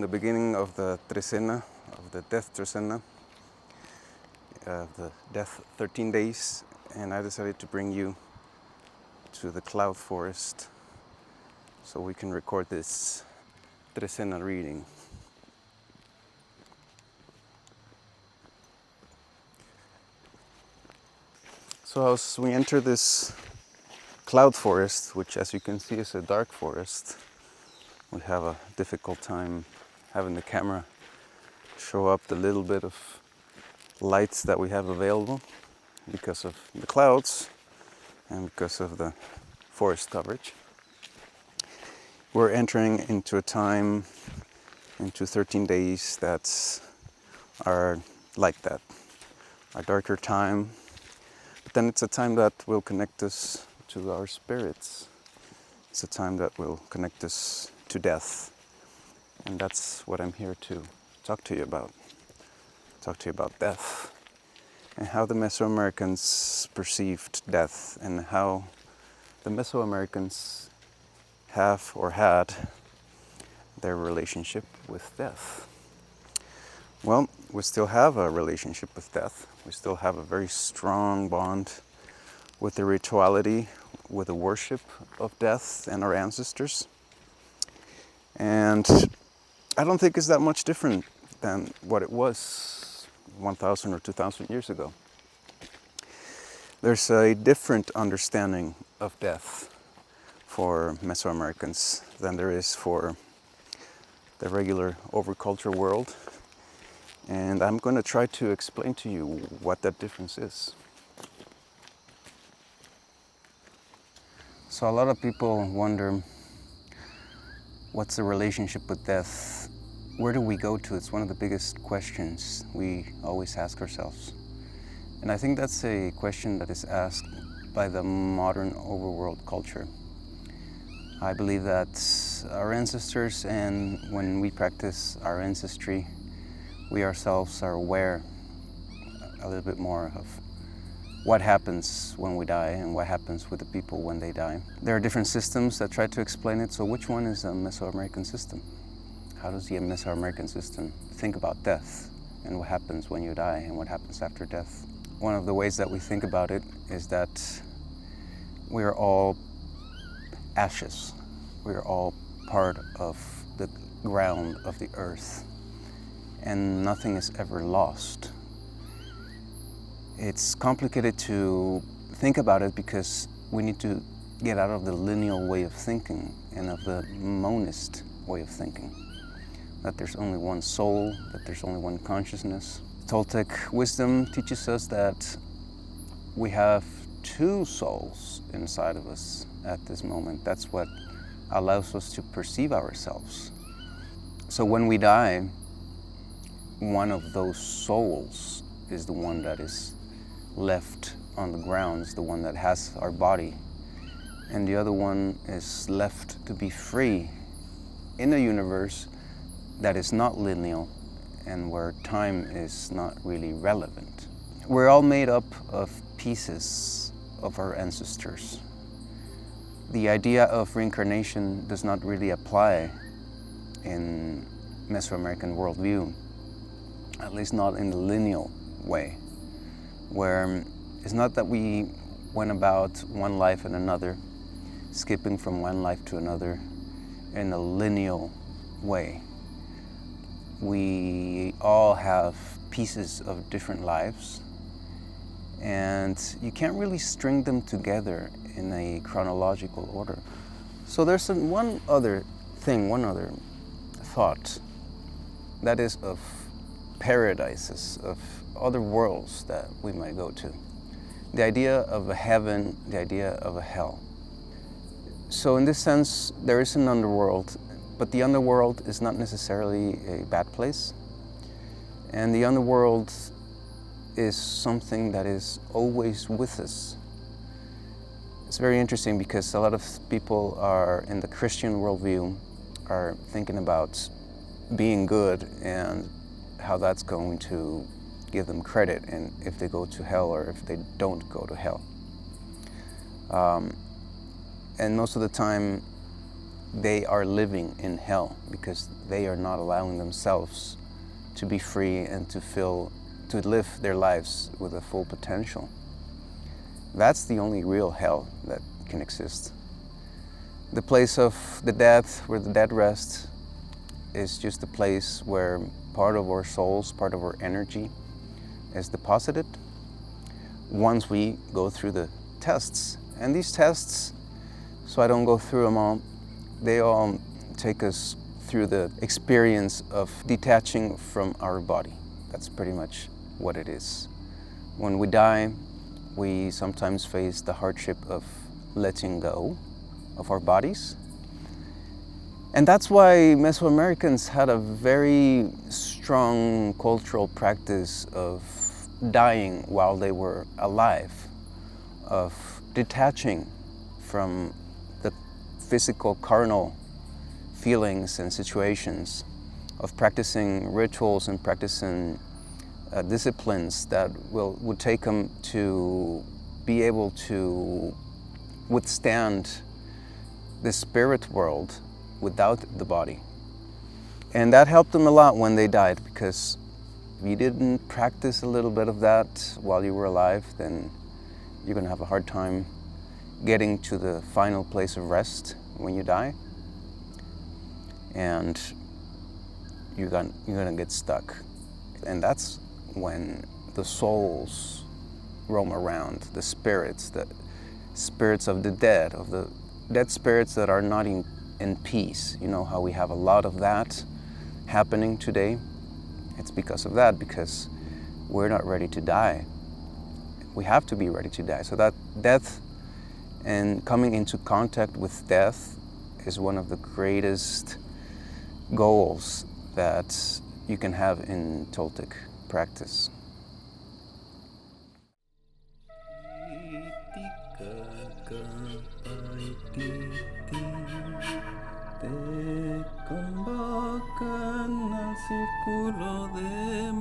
the beginning of the trecena, of the death trecena, the death 13 days, and I decided to bring you to the cloud forest so we can record this trecena reading. So as we enter this cloud forest, which as you can see is a dark forest, we have a difficult time having the camera show up the little bit of lights that we have available because of the clouds and because of the forest coverage. We're entering into a time, into 13 days that are like that, a darker time. But then it's a time that will connect us to our spirits. It's a time that will connect us to death. And that's what I'm here to talk to you about. Talk to you about death and how the Mesoamericans perceived death and how the Mesoamericans have or had their relationship with death. Well, we still have a relationship with death. We still have a very strong bond with the rituality, with the worship of death and our ancestors. And I don't think it's that much different than what it was 1,000 or 2,000 years ago. There's a different understanding of death for Mesoamericans than there is for the regular overculture world. And I'm going to try to explain to you what that difference is. So a lot of people wonder, what's the relationship with death? Where do we go to? It's one of the biggest questions we always ask ourselves. And I think that's a question that is asked by the modern overworld culture. I believe that our ancestors, and when we practice our ancestry, we ourselves are aware a little bit more of what happens when we die and what happens with the people when they die. There are different systems that try to explain it, so which one is a Mesoamerican system? How does the Mesoamerican system think about death and what happens when you die and what happens after death? One of the ways that we think about it is that we are all ashes. We are all part of the ground of the earth, and nothing is ever lost. It's complicated to think about it because we need to get out of the lineal way of thinking and of the monist way of thinking. That there's only one soul, that there's only one consciousness. Toltec wisdom teaches us that we have two souls inside of us at this moment. That's what allows us to perceive ourselves. So when we die, one of those souls is the one that is left on the grounds, the one that has our body, and the other one is left to be free in a universe that is not lineal and where time is not really relevant. We're all made up of pieces of our ancestors. The idea of reincarnation does not really apply in Mesoamerican worldview, at least not in the lineal way, where it's not that we went about one life and another, skipping from one life to another in a lineal way. We all have pieces of different lives, and you can't really string them together in a chronological order. So there's one other thought, that is of paradises, of other worlds that we might go to. The idea of a heaven, the idea of a hell. So in this sense, there is an underworld, but the underworld is not necessarily a bad place. And the underworld is something that is always with us. It's very interesting because a lot of people are, in the Christian worldview, are thinking about being good and how that's going to give them credit and if they go to hell or if they don't go to hell. And most of the time, they are living in hell because they are not allowing themselves to be free and to live their lives with a full potential. That's the only real hell that can exist. The place of the dead, where the dead rest, is just a place where part of our souls, part of our energy is deposited once we go through the tests. And these tests, so I don't go through them all, they all take us through the experience of detaching from our body. That's pretty much what it is. When we die, we sometimes face the hardship of letting go of our bodies. And that's why Mesoamericans had a very strong cultural practice of dying while they were alive, of detaching from the physical, carnal feelings and situations, of practicing rituals and practicing disciplines that would take them to be able to withstand the spirit world without the body. And that helped them a lot when they died, because if you didn't practice a little bit of that while you were alive, then you're going to have a hard time getting to the final place of rest when you die. And you're going to get stuck. And that's when the souls roam around, the spirits of the dead, of the dead spirits that are not in peace. You know how we have a lot of that happening today? It's because of that, because we're not ready to die. We have to be ready to die. So that death and coming into contact with death is one of the greatest goals that you can have in Toltec practice. Te convocan al círculo de